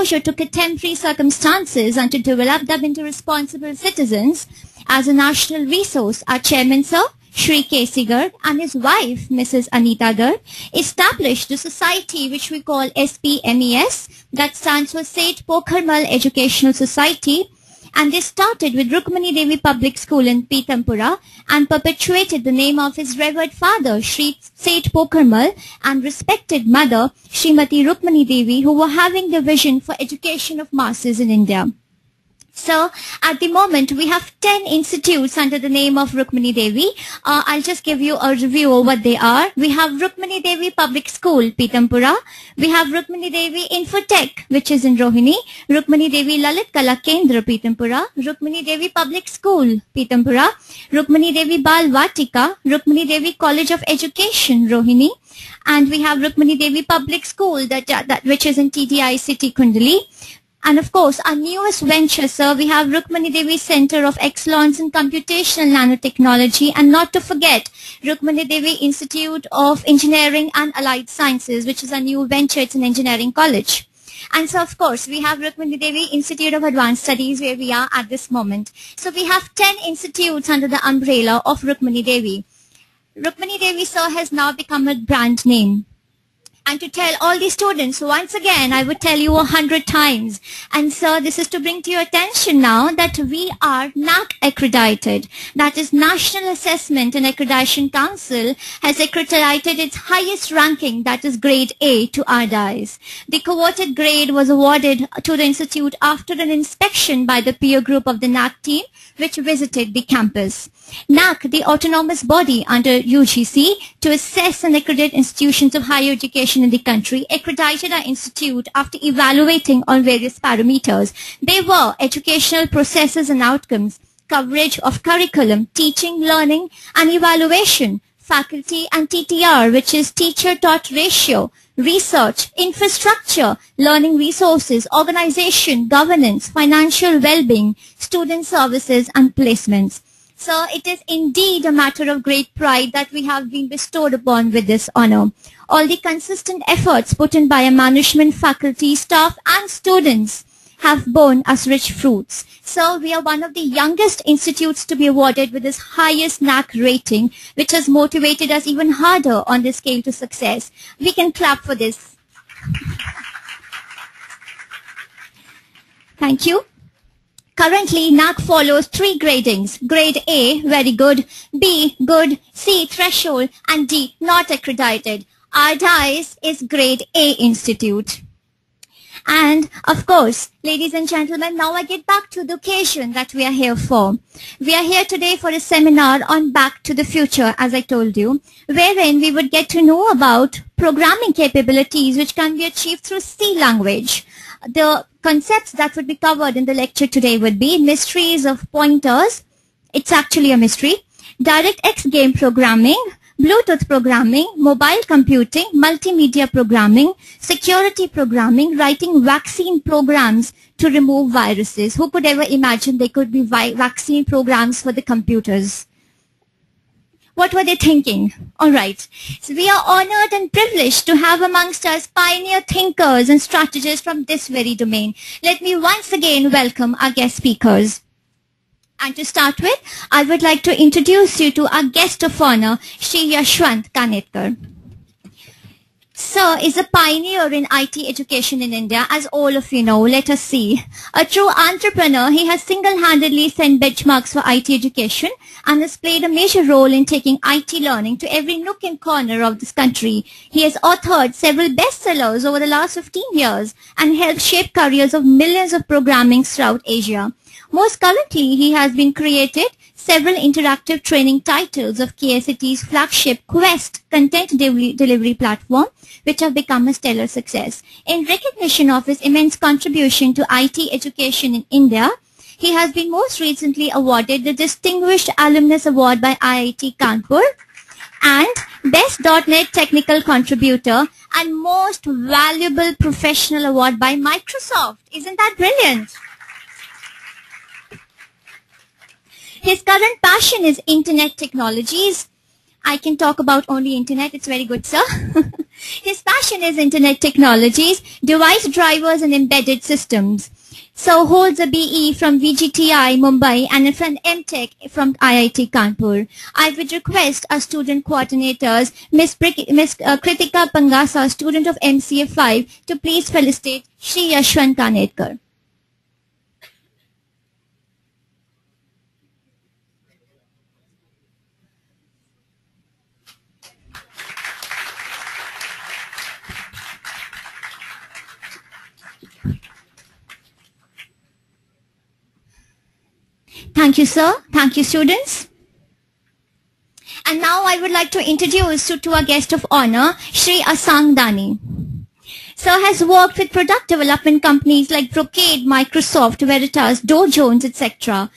exposure to contemporary circumstances and to develop them into responsible citizens. As a national resource, our chairman, Sir, Shri Garg, and his wife, Mrs. Anita Garg, established a society which we call SPMES, that stands for Seth Pokharmal Educational Society, and they started with Rukmani Devi Public School in Pitampura and perpetuated the name of his revered father, Shri Seth Pokharmal, and respected mother, Srimati Rukmani Devi, who were having the vision for education of masses in India. So, at the moment, we have 10 institutes under the name of Rukmani Devi. I'll just give you a review of what they are. We have Rukmani Devi Public School, Pitampura. We have Rukmani Devi Infotech, which is in Rohini. Rukmani Devi Lalit Kala Kendra, Pitampura. Rukmani Devi Public School, Pitampura. Rukmani Devi Bal Vatika. Rukmani Devi College of Education, Rohini. And we have Rukmani Devi Public School, which is in TDI City, Kundali. And of course, our newest venture, sir, we have Rukmani Devi Center of Excellence in Computational Nanotechnology, and not to forget, Rukmani Devi Institute of Engineering and Allied Sciences, which is a new venture. It's an engineering college. And so, of course, we have Rukmani Devi Institute of Advanced Studies, where we are at this moment. So we have 10 institutes under the umbrella of Rukmani Devi. Rukmani Devi, sir, has now become a brand name. And to tell all the students, once again, I would tell you 100 times. And sir, this is to bring to your attention now that we are NAC accredited. That is National Assessment and Accreditation Council has accredited its highest ranking, that is grade A, to our dice. The coveted grade was awarded to the institute after an inspection by the peer group of the NAC team, which visited the campus. NAC, the autonomous body under UGC to assess and accredit institutions of higher education in the country, accredited our institute after evaluating on various parameters. They were educational processes and outcomes, coverage of curriculum, teaching, learning, and evaluation, faculty and TTR, which is teacher-taught ratio, research, infrastructure, learning resources, organization, governance, financial well-being, student services, and placements. So it is indeed a matter of great pride that we have been bestowed upon with this honor. All the consistent efforts put in by our management, faculty, staff, and students have borne us rich fruits. So we are one of the youngest institutes to be awarded with this highest NAC rating, which has motivated us even harder on the scale to success. We can clap for this. Thank you. Currently, NAC follows 3 gradings. Grade A, very good, B, good, C, threshold, and D, not accredited. Our DICE is Grade A Institute. And, of course, ladies and gentlemen, now I get back to the occasion that we are here for. We are here today for a seminar on Back to the Future, as I told you, wherein we would get to know about programming capabilities which can be achieved through C language. The concepts that would be covered in the lecture today would be mysteries of pointers. It's actually a mystery. DirectX game programming, Bluetooth programming, mobile computing, multimedia programming, security programming, writing vaccine programs to remove viruses. Who could ever imagine there could be vaccine programs for the computers? What were they thinking? All right. So we are honored and privileged to have amongst us pioneer thinkers and strategists from this very domain. Let me once again welcome our guest speakers. And to start with, I would like to introduce you to our guest of honor, Shri Yashavant Kanetkar. Sir is a pioneer in IT education in India, as all of you know. Let us see. A true entrepreneur, he has single-handedly set benchmarks for IT education and has played a major role in taking IT learning to every nook and corner of this country. He has authored several bestsellers over the last 15 years and helped shape careers of millions of programming throughout Asia. Most currently, he has been created several interactive training titles of KSAT's flagship Quest content delivery platform, which have become a stellar success. In recognition of his immense contribution to IT education in India, he has been most recently awarded the Distinguished Alumnus Award by IIT Kanpur and Best .NET Technical Contributor and Most Valuable Professional Award by Microsoft. Isn't that brilliant? His current passion is internet technologies. I can talk about only internet. It's very good, sir. His passion is internet technologies, device drivers and embedded systems. So holds a BE from VGTI Mumbai and an MTech from IIT Kanpur. I would request our student coordinators, Miss Kritika Pangasa, student of MCA 5, to please felicitate Shri Yashavant Kanetkar. Thank you, sir. Thank you, students. And now I would like to introduce you to our guest of honor, Shri Ashang Dani. Sir has worked with product development companies like Brocade, Microsoft, Veritas, Dow Jones, etc.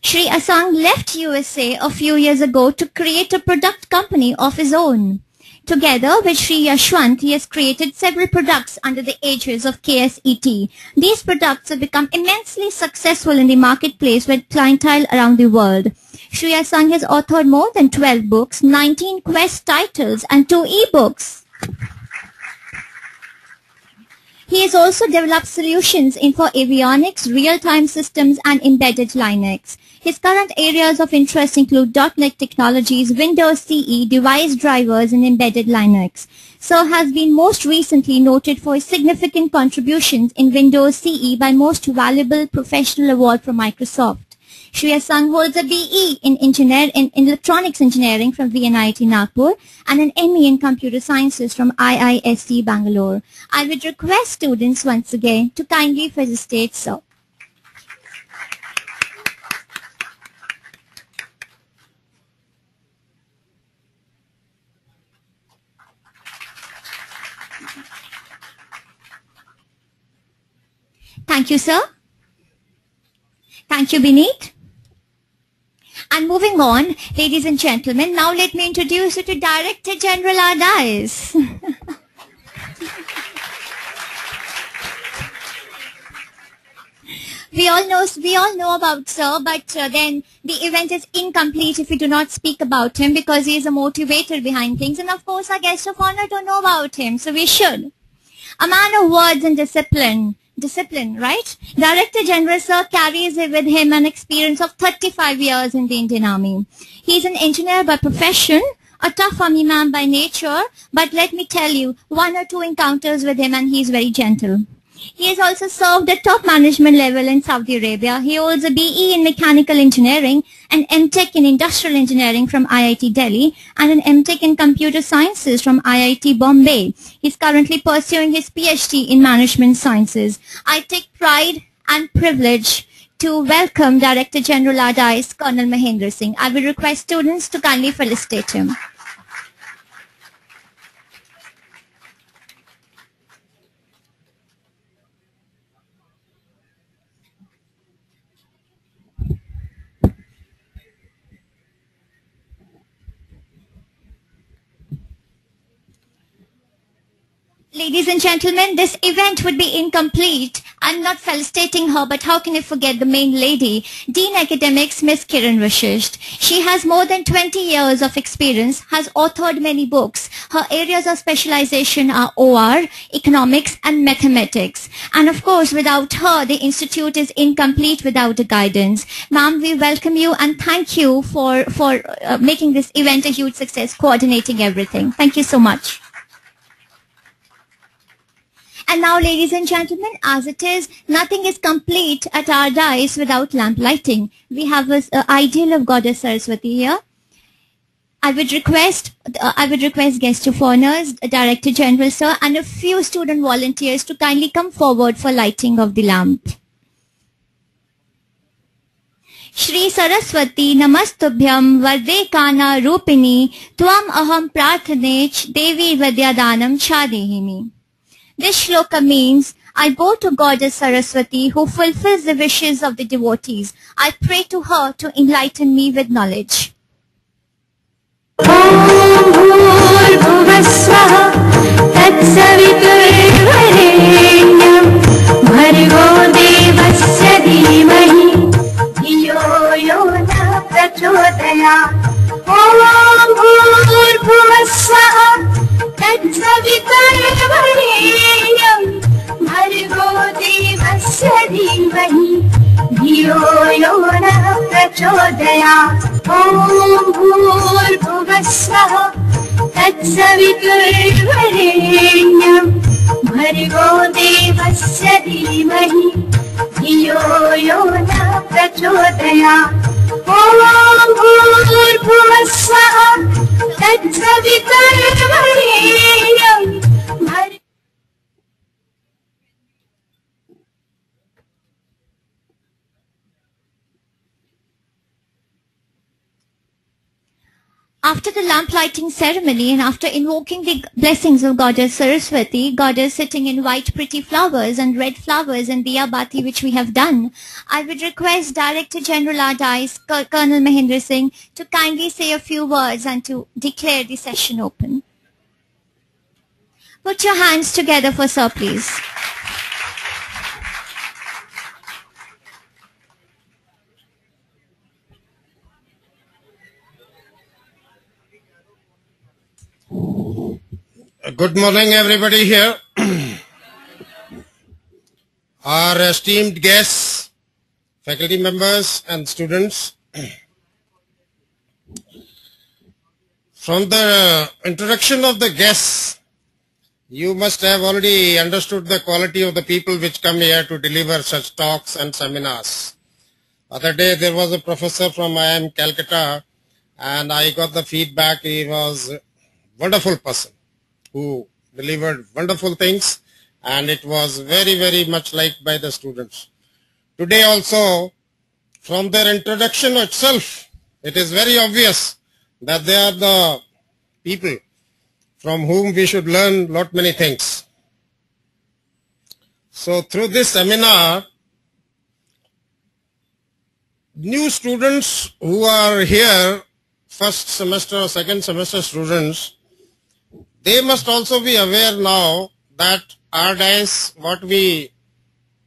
Shri Ashang left USA a few years ago to create a product company of his own. Together with Shri Yashavant, he has created several products under the aegis of KSET. These products have become immensely successful in the marketplace with clientele around the world. Shri Ashang has authored more than 12 books, 19 Quest titles and 2 e-books. He has also developed solutions for avionics, real-time systems and embedded Linux. His current areas of interest include .NET technologies, Windows CE, device drivers and embedded Linux. Sir has been most recently noted for his significant contributions in Windows CE by Most Valuable Professional Award from Microsoft. Shri Ashang holds a BE in Electronics Engineering from VNIT Nagpur and an ME in Computer Sciences from IISc Bangalore. I would request students once again to kindly felicitate Sir. Thank you, sir. Thank you, Bineet. And moving on, ladies and gentlemen, now let me introduce you to Director General Ardais. We all know about Sir, but then the event is incomplete if we do not speak about him because he is a motivator behind things. And of course, our guest of honor don't know about him, so we should. A man of words and discipline, right? Director General Sir carries with him an experience of 35 years in the Indian Army. He is an engineer by profession, a tough army man by nature, but let me tell you, 1 or 2 encounters with him and he is very gentle. He has also served at top management level in Saudi Arabia. He holds a BE in Mechanical Engineering, an MTech in Industrial Engineering from IIT Delhi, and an MTech in Computer Sciences from IIT Bombay. He is currently pursuing his PhD in Management Sciences. I take pride and privilege to welcome Director General Ardais, Colonel Mahendra Singh. I will request students to kindly felicitate him. Ladies and gentlemen, this event would be incomplete. I'm not felicitating her, but how can I forget the main lady, Dean Academics, Miss Kiran Vashisht. She has more than 20 years of experience, has authored many books. Her areas of specialization are OR, economics and mathematics. And of course, without her, the institute is incomplete without a guidance. Ma'am, we welcome you and thank you for making this event a huge success, coordinating everything. Thank you so much. And now, ladies and gentlemen, as it is, nothing is complete at our dais without lamp lighting. We have an ideal of Goddess Saraswati here. I would request guest of honors, Director General Sir, and a few student volunteers to kindly come forward for lighting of the lamp. Shri Saraswati Namastubhyam Varde Kana Rupini Tvam Aham Prathanech Devi Vidyadanam Chadehimi. This shloka means, I bow to Goddess Saraswati who fulfills the wishes of the devotees. I pray to her to enlighten me with knowledge. धियो यो नः प्रचोदयात् ॐ भूर्भुवस्सुवः तत्सवितुर्वरेण्यं भर्गो देवस्य धीमहि धियो यो नः प्रचोदयात् ॐ भूर्भुवस्सुवः तत्सवितुर्वरेण्यं After the lamp lighting ceremony and after invoking the blessings of Goddess Saraswati, Goddess sitting in white pretty flowers and red flowers and diya bati which we have done, I would request Director General RDI's Colonel Mahendra Singh to kindly say a few words and to declare the session open. Put your hands together for Sir, please. Good morning, everybody here. Our esteemed guests, faculty members and students. From the introduction of the guests, you must have already understood the quality of the people which come here to deliver such talks and seminars. Other day there was a professor from IIM Calcutta and I got the feedback he was a wonderful person who delivered wonderful things, and it was very, very much liked by the students. Today also, from their introduction itself, it is very obvious that they are the people from whom we should learn lot many things. So through this seminar, new students who are here, first semester or second semester students, they must also be aware now that RDIs, what we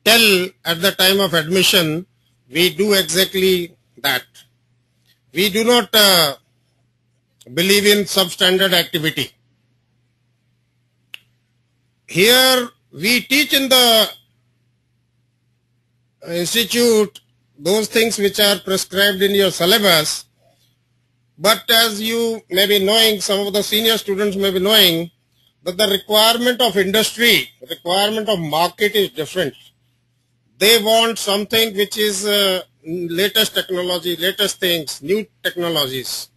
tell at the time of admission, we do exactly that. We do not believe in substandard activity. Here we teach in the institute those things which are prescribed in your syllabus. But as you may be knowing, some of the senior students may be knowing that the requirement of industry, the requirement of market is different. They want something which is latest technology, latest things, new technologies.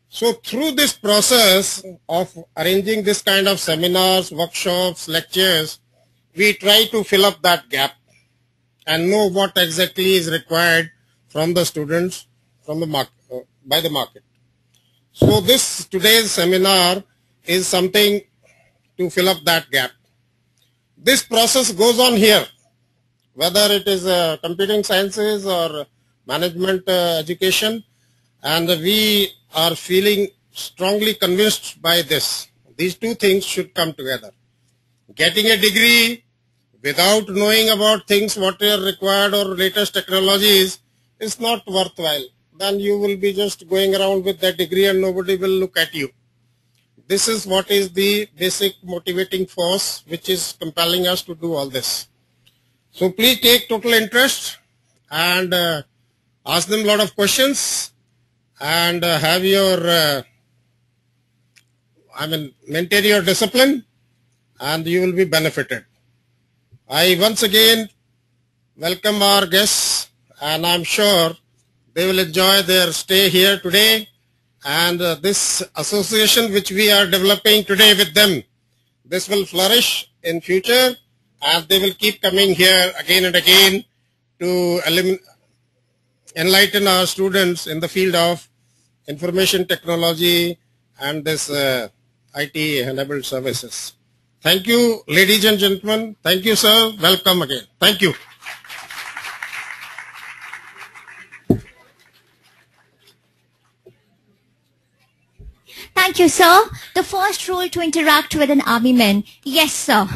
So through this process of arranging this kind of seminars, workshops, lectures, we try to fill up that gap and know what exactly is required from the students, from the market. By the market. So this today's seminar is something to fill up that gap. This process goes on here, whether it is computing sciences or management education, and we are feeling strongly convinced by this. These two things should come together. Getting a degree without knowing about things what are required or latest technologies is not worthwhile. Then you will be just going around with that degree and nobody will look at you. This is what is the basic motivating force which is compelling us to do all this. So please take total interest and ask them a lot of questions and have your, maintain your discipline and you will be benefited. I once again welcome our guests and I'm sure they will enjoy their stay here today, and this association which we are developing today with them, this will flourish in future and they will keep coming here again and again to enlighten our students in the field of information technology and this IT-enabled services. Thank you, ladies and gentlemen. Thank you, sir. Welcome again. Thank you. Thank you, sir. The first rule to interact with an army man. Yes, sir.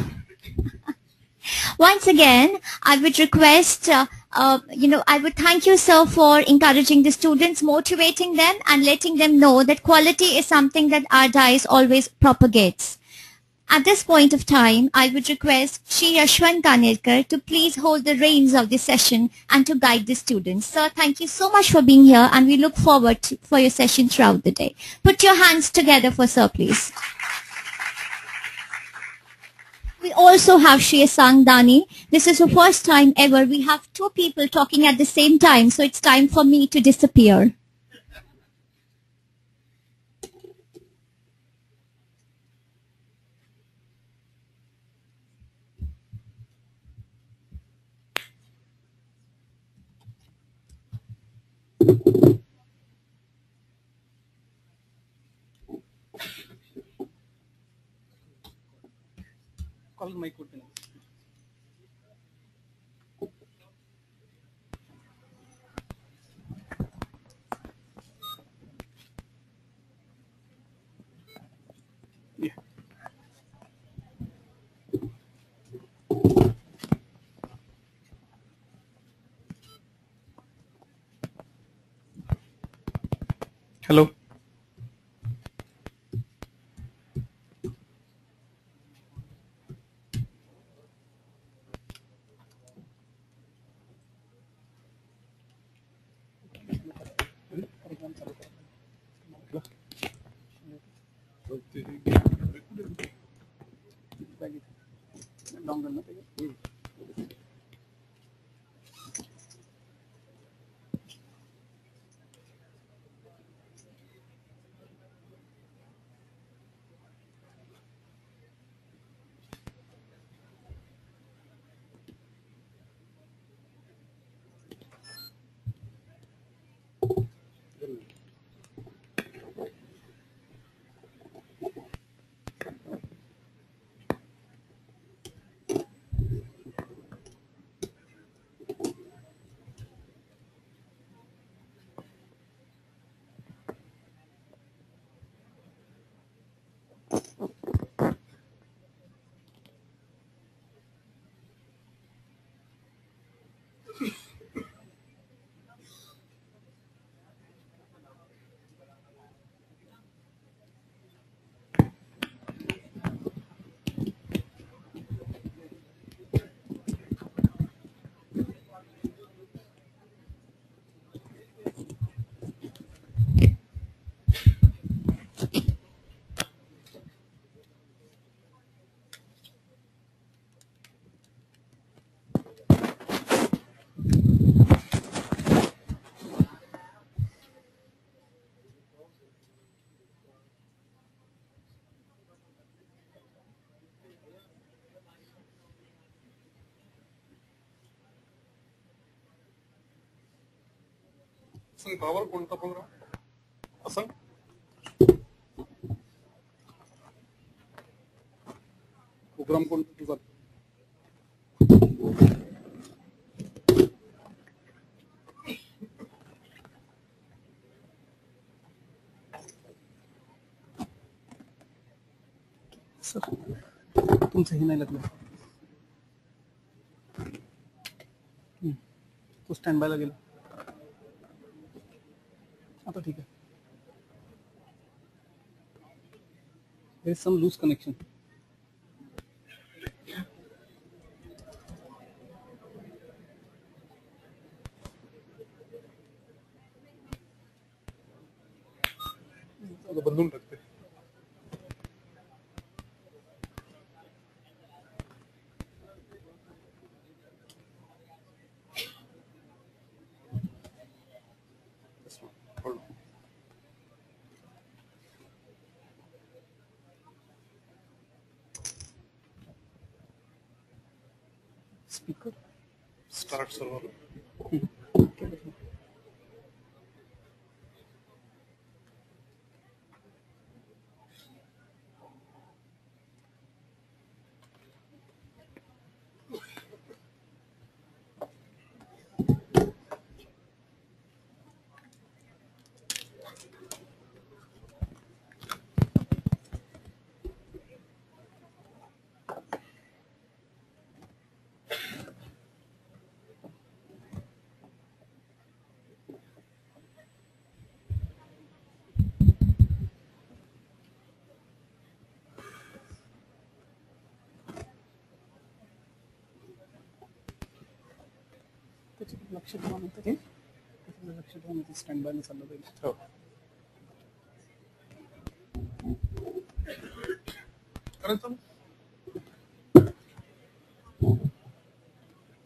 Once again, I would request, I would thank you, sir, for encouraging the students, motivating them and letting them know that quality is something that RDIs always propagates. At this point of time, I would request Shri Yashavant Kanetkar to please hold the reins of the session and to guide the students. Sir, thank you so much for being here, and we look forward for your session throughout the day. Put your hands together for Sir, please. We also have Shri Ashang, Dani. This is the first time ever we have two people talking at the same time, so it's time for me to disappear. Call my code. Yeah. Hello. Ashang, power कोणता program? Ashang? Program कोणता तुझा? Sir, तुमचं हे नाही लागलं. तो stand बायला गेला. आता ठीक आहे. There is some loose connection. आता बदलून टाकते. Speaker. Start server. लक्ष ठेवा म्हणतात ते लक्ष ठेवा म्हणतात स्टँड बाय चाललं जाईल.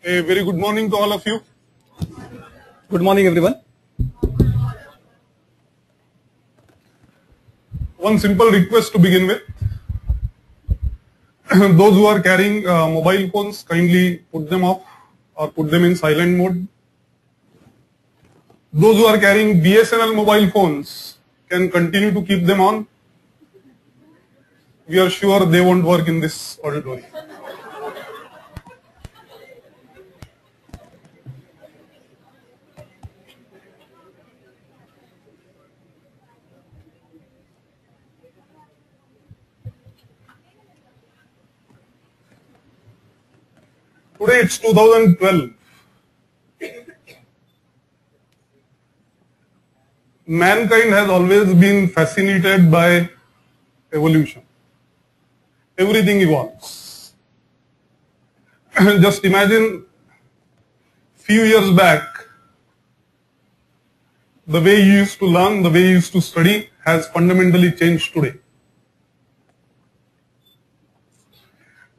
A very good morning to all of you. Good morning, everyone. One simple request to begin with. Those who are carrying mobile phones, kindly put them off or put them in silent mode. Those who are carrying BSNL mobile phones can continue to keep them on. We are sure they won't work in this auditorium. Today it's 2012. Mankind has always been fascinated by evolution. Everything evolves. Just imagine few years back, the way you used to learn, the way you used to study has fundamentally changed today.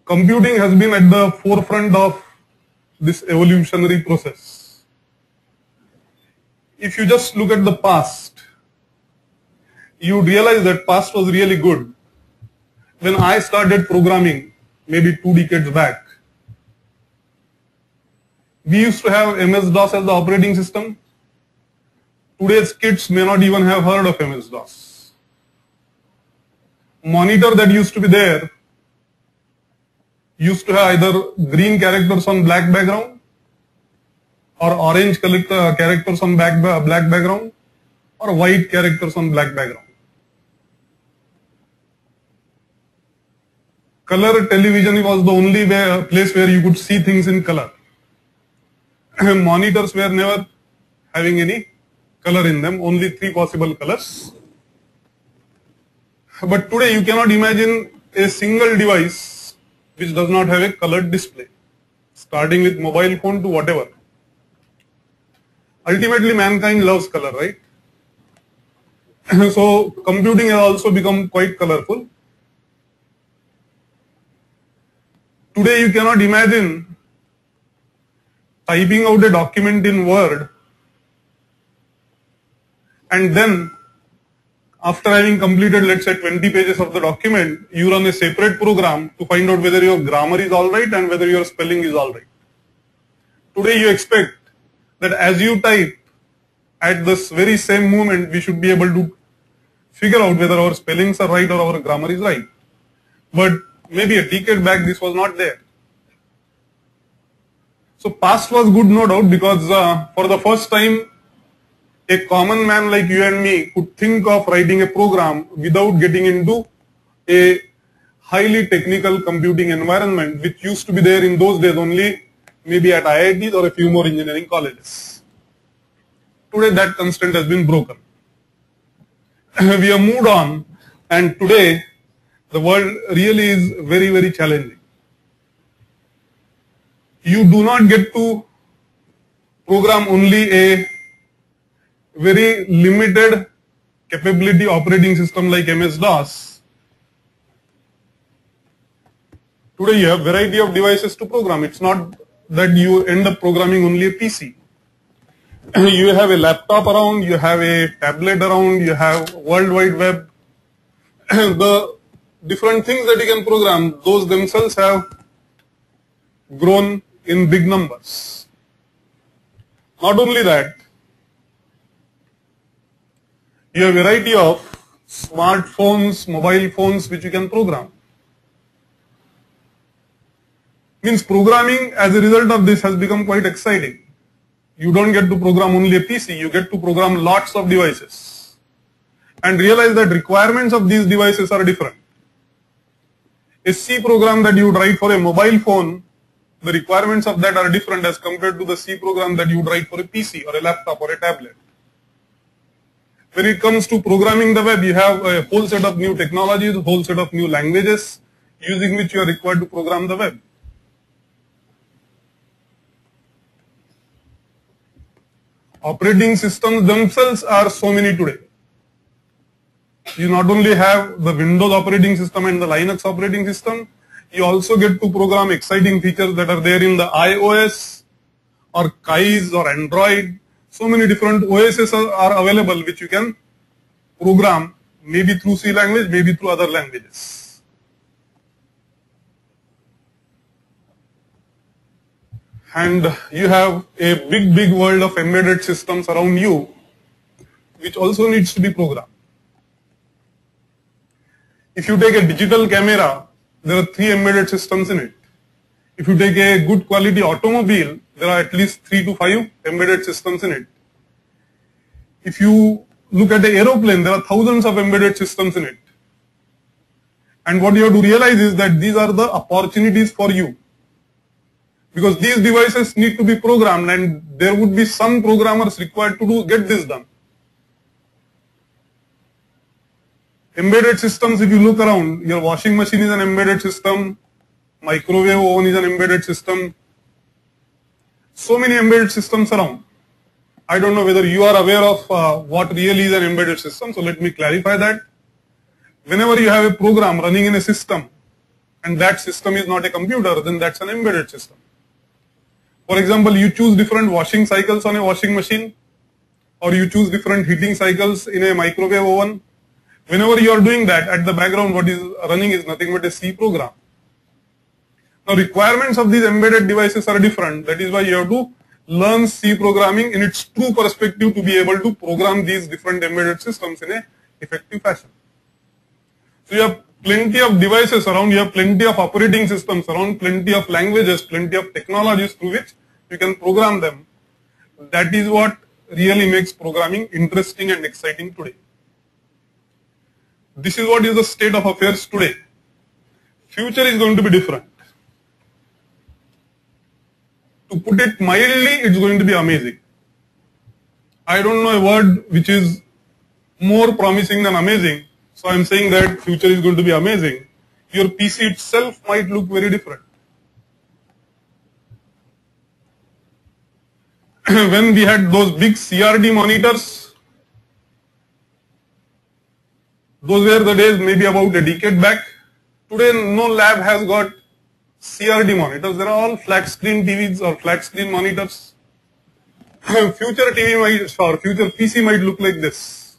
Computing has been at the forefront of this evolutionary process. If you just look at the past, you realize that past was really good. When I started programming, maybe 2 decades back, we used to have MS-DOS as the operating system. Today's kids may not even have heard of MS-DOS. Monitor that used to be there used to have either green characters on black background or orange characters on black background or white characters on black background. Color television was the only place where you could see things in color. Monitors were never having any color in them, only 3 possible colors. But today you cannot imagine a single device which does not have a colored display, starting with mobile phone to whatever. Ultimately, mankind loves color, right? So, computing has also become quite colorful. Today, you cannot imagine typing out a document in Word and then after having completed, let's say, 20 pages of the document, you run a separate program to find out whether your grammar is alright and whether your spelling is alright. Today you expect that as you type, at this very same moment, we should be able to figure out whether our spellings are right or our grammar is right. But maybe a decade back, this was not there. So past was good, no doubt, because for the first time, a common man like you and me could think of writing a program without getting into a highly technical computing environment, which used to be there in those days only maybe at IITs or a few more engineering colleges. Today that constraint has been broken. We have moved on, and today the world really is very, very challenging. You do not get to program only a very limited capability operating system like MS-DOS. Today you have variety of devices to program. It's not that you end up programming only a PC. You have a laptop around, you have a tablet around, you have World Wide Web. The different things that you can program, those themselves have grown in big numbers. Not only that, you have a variety of smartphones, mobile phones which you can program. Means programming as a result of this has become quite exciting. You don't get to program only a PC, you get to program lots of devices. And realize that requirements of these devices are different. A C program that you would write for a mobile phone, the requirements of that are different as compared to the C program that you would write for a PC or a laptop or a tablet. When it comes to programming the web, you have a whole set of new technologies, a whole set of new languages using which you are required to program the web. operating systems themselves are so many today. You not only have the Windows operating system and the Linux operating system, you also get to program exciting features that are there in the iOS or Kais or Android. So many different OSs are available which you can program, maybe through C language, maybe through other languages. And you have a big world of embedded systems around you, which also needs to be programmed. If you take a digital camera, there are 3 embedded systems in it. If you take a good quality automobile, there are at least 3 to 5 embedded systems in it. If you look at an aeroplane, there are thousands of embedded systems in it. And what you have to realize is that these are the opportunities for you. Because these devices need to be programmed and there would be some programmers required to get this done. Embedded systems, if you look around, your washing machine is an embedded system, microwave oven is an embedded system. So many embedded systems around. I don't know whether you are aware of what really is an embedded system, so let me clarify that. Whenever you have a program running in a system and that system is not a computer, then that's an embedded system. For example, you choose different washing cycles on a washing machine or you choose different heating cycles in a microwave oven. Whenever you are doing that, at the background what is running is nothing but a C program. Now requirements of these embedded devices are different. That is why you have to learn C programming in its true perspective to be able to program these different embedded systems in an effective fashion. So you have plenty of devices around, you have plenty of operating systems around, plenty of languages, plenty of technologies through which you can program them. That is what really makes programming interesting and exciting today. This is what is the state of affairs today. Future is going to be different. To put it mildly, it's going to be amazing. I don't know a word which is more promising than amazing. So I'm saying that future is going to be amazing. Your PC itself might look very different. When we had those big CRT monitors, those were the days maybe about a decade back. Today no lab has got CRT monitors. They are all flat screen TVs or flat screen monitors. Future TV might, or future PC might look like this.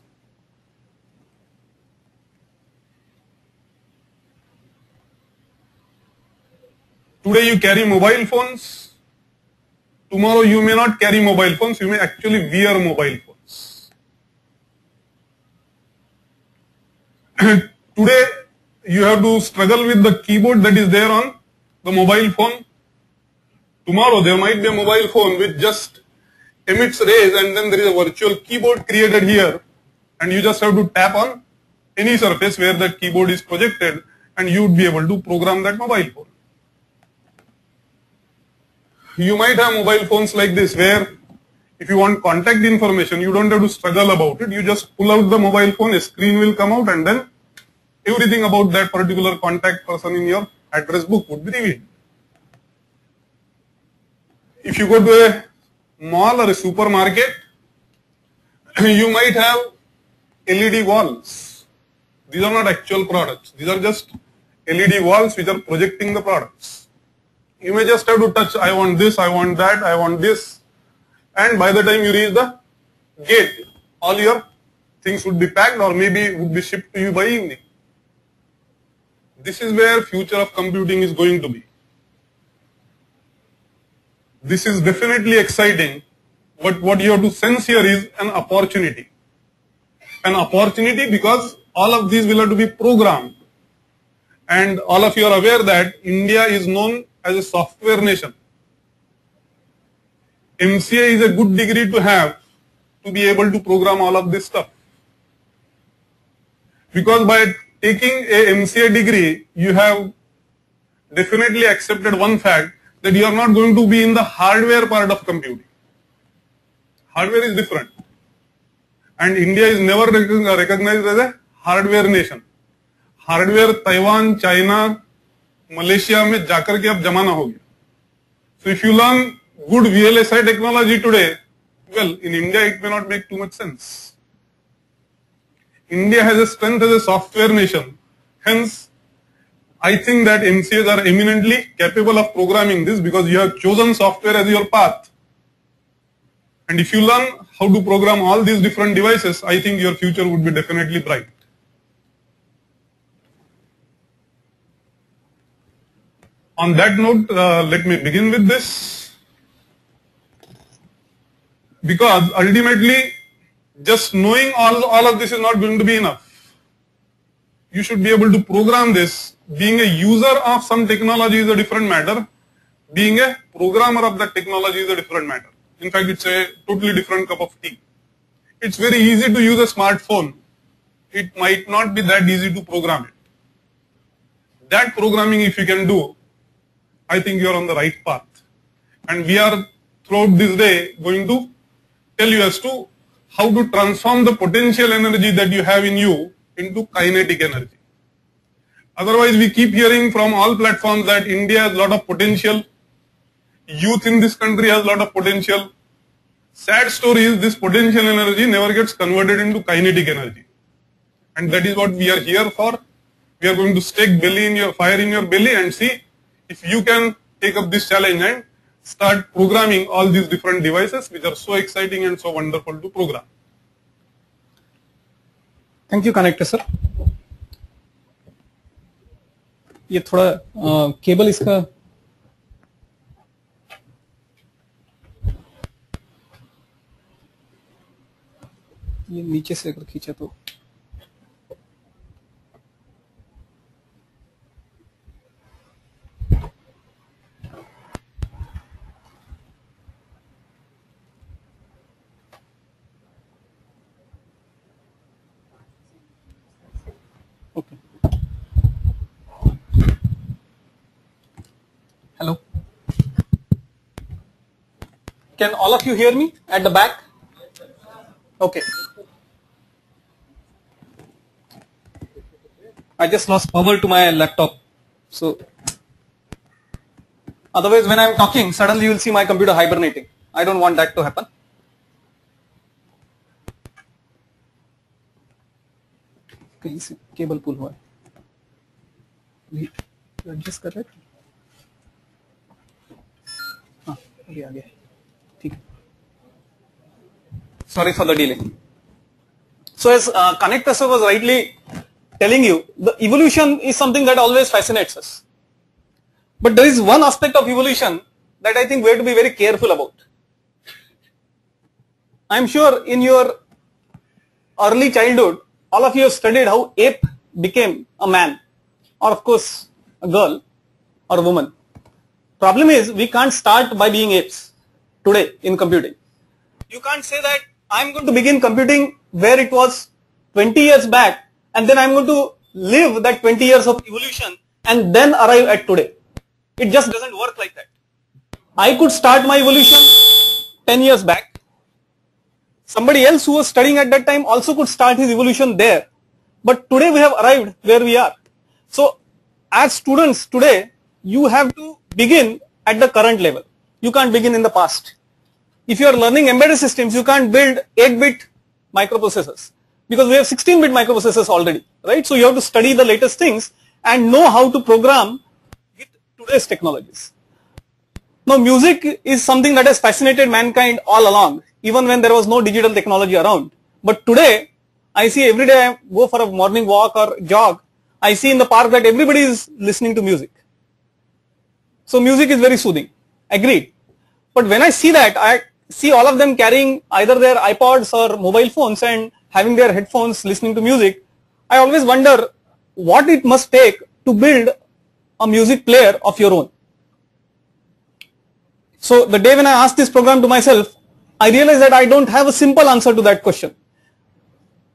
Today you carry mobile phones. Tomorrow you may not carry mobile phones. You may actually wear mobile phones. Today you have to struggle with the keyboard that is there on the mobile phone. Tomorrow there might be a mobile phone which just emits rays and then there is a virtual keyboard created here and you just have to tap on any surface where that keyboard is projected and you would be able to program that mobile phone. You might have mobile phones like this where if you want contact information, you don't have to struggle about it. You just pull out the mobile phone, a screen will come out and then everything about that particular contact person in your address book would be revealed. If you go to a mall or a supermarket, you might have LED walls. These are not actual products. These are just LED walls which are projecting the products. You may just have to touch, I want this, I want that, I want this. And by the time you reach the gate, all your things would be packed or maybe would be shipped to you by evening. This is where future of computing is going to be. This is definitely exciting, but what you have to sense here is an opportunity. An opportunity because all of these will have to be programmed. And all of you are aware that India is known as a software nation. MCA is a good degree to have to be able to program all of this stuff. Because by taking a MCA degree, you have definitely accepted one fact that you are not going to be in the hardware part of computing. Hardware is different. And India is never recognized as a hardware nation. Hardware Taiwan, China, Malaysia में जाकर के अब जमाना हो गया. So if you learn good VLSI technology today, Well, in India it may not make too much sense. India has a strength as a software nation. Hence, I think that MCAs are eminently capable of programming this because you have chosen software as your path. And if you learn how to program all these different devices, I think your future would be definitely bright. On that note, let me begin with this. Because ultimately, just knowing all of this is not going to be enough. You should be able to program this. Being a user of some technology is a different matter. Being a programmer of that technology is a different matter. In fact, it's a totally different cup of tea. It's very easy to use a smartphone. It might not be that easy to program it. That programming, if you can do, I think you are on the right path. And we are throughout this day going to tell you as to how to transform the potential energy that you have in you into kinetic energy. Otherwise, we keep hearing from all platforms that India has a lot of potential. Youth in this country has a lot of potential. Sad story is this potential energy never gets converted into kinetic energy. And that is what we are here for. We are going to stake fire in your belly and see if you can take up this challenge and start programming all these different devices which are so exciting and so wonderful to program. Thank you, Kanetkar sir. ये थोड़ा cable इसका ये नीचे से अगर खींचा तो okay Hello. Can all of you hear me at the back? Okay. I just lost power to my laptop. So, otherwise when I am talking, suddenly you will see my computer hibernating. I don't want that to happen. कहीं से cable पुल हुआ है. Adjust कर रहे थे. अभी आ गया. ठीक है. Sorry for the delay. So as Kanetkar sir was rightly telling you, the evolution is something that always fascinates us. But there is one aspect of evolution that I think we have to be very careful about. I am sure in your early childhood, all of you have studied how ape became a man, or of course a girl or a woman. Problem is, we can't start by being apes today in computing. You can't say that I am going to begin computing where it was 20 years back and then I am going to live that 20 years of evolution and then arrive at today. It just doesn't work like that. I could start my evolution 10 years back. Somebody else who was studying at that time also could start his evolution there. But today we have arrived where we are. So as students today, you have to begin at the current level. You can't begin in the past. If you are learning embedded systems, you can't build 8-bit microprocessors because we have 16-bit microprocessors already, right? So you have to study the latest things and know how to program with today's technologies. Now music is something that has fascinated mankind all along, even when there was no digital technology around. But today, I see every day I go for a morning walk or jog, I see in the park that everybody is listening to music. So music is very soothing, agreed. But when I see that, I see all of them carrying either their iPods or mobile phones and having their headphones listening to music, I always wonder what it must take to build a music player of your own. So the day when I asked this program to myself, I realized that I don't have a simple answer to that question.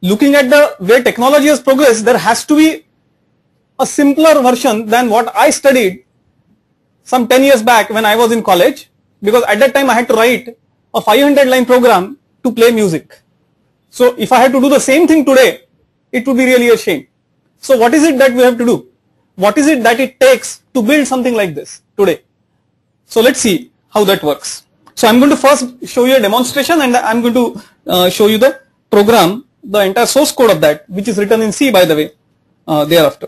Looking at the way technology has progressed, there has to be a simpler version than what I studied some 10 years back when I was in college, because at that time I had to write a 500-line program to play music. So if I had to do the same thing today, it would be really a shame. So what is it that we have to do? What is it that it takes to build something like this today? So let's see how that works. So I'm going to first show you a demonstration, and I'm going to show you the program, the entire source code of that, which is written in C, by the way, thereafter.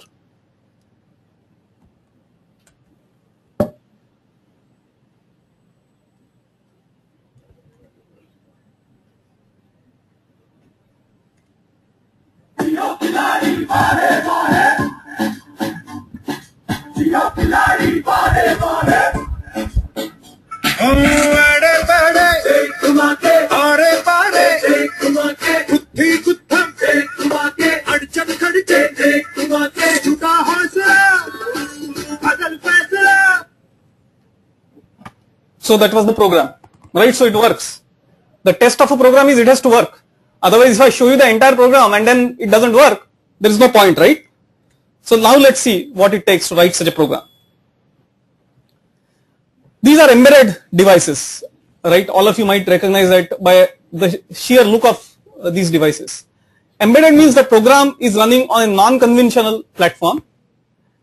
So that was the program, right? So it works. The test of a program is it has to work. Otherwise, if I show you the entire program and then it doesn't work, there is no point, right? So now let's see what it takes to write such a program. These are embedded devices, right? All of you might recognize that by the sheer look of these devices. Embedded means the program is running on a non-conventional platform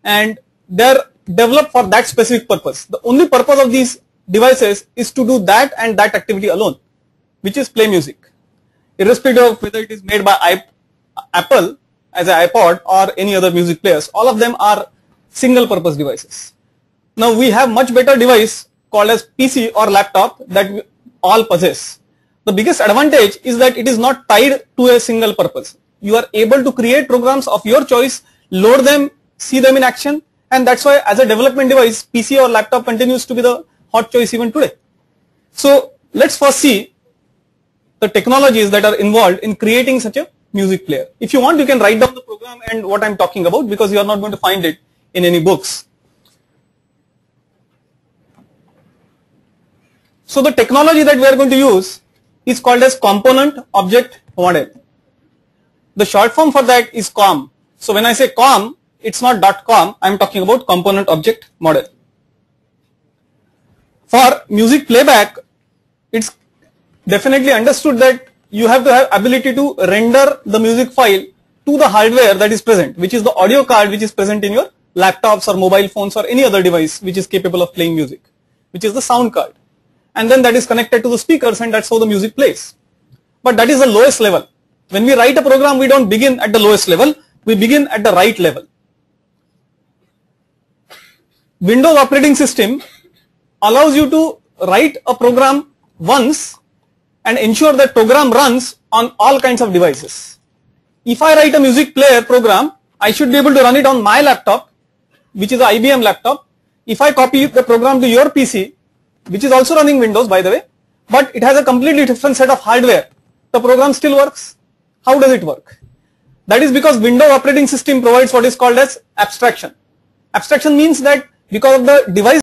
and they're developed for that specific purpose. The only purpose of these devices is to do that and that activity alone, which is play music, irrespective of whether it is made by Apple as an iPod or any other music players. All of them are single purpose devices. Now we have much better device called as PC or laptop that we all possess. The biggest advantage is that it is not tied to a single purpose. You are able to create programs of your choice, load them, see them in action, and that's why as a development device, PC or laptop continues to be the hot choice even today. So let's first see the technologies that are involved in creating such a music player. If you want, you can write down the program and what I'm talking about, because you are not going to find it in any books. So the technology that we are going to use is called as component object model. The short form for that is COM. So when I say COM, it's not .com, I'm talking about component object model. For music playback, it's definitely understood that you have to have ability to render the music file to the hardware that is present, which is the audio card which is present in your laptops or mobile phones or any other device which is capable of playing music, which is the sound card. And then that is connected to the speakers and that's how the music plays. But that is the lowest level. When we write a program, we don't begin at the lowest level, we begin at the right level. Windows operating system allows you to write a program once and ensure that program runs on all kinds of devices. If I write a music player program, I should be able to run it on my laptop, which is an IBM laptop. If I copy the program to your PC, which is also running Windows by the way, but it has a completely different set of hardware, the program still works. How does it work? That is because Windows operating system provides what is called as abstraction. Abstraction means that because of the device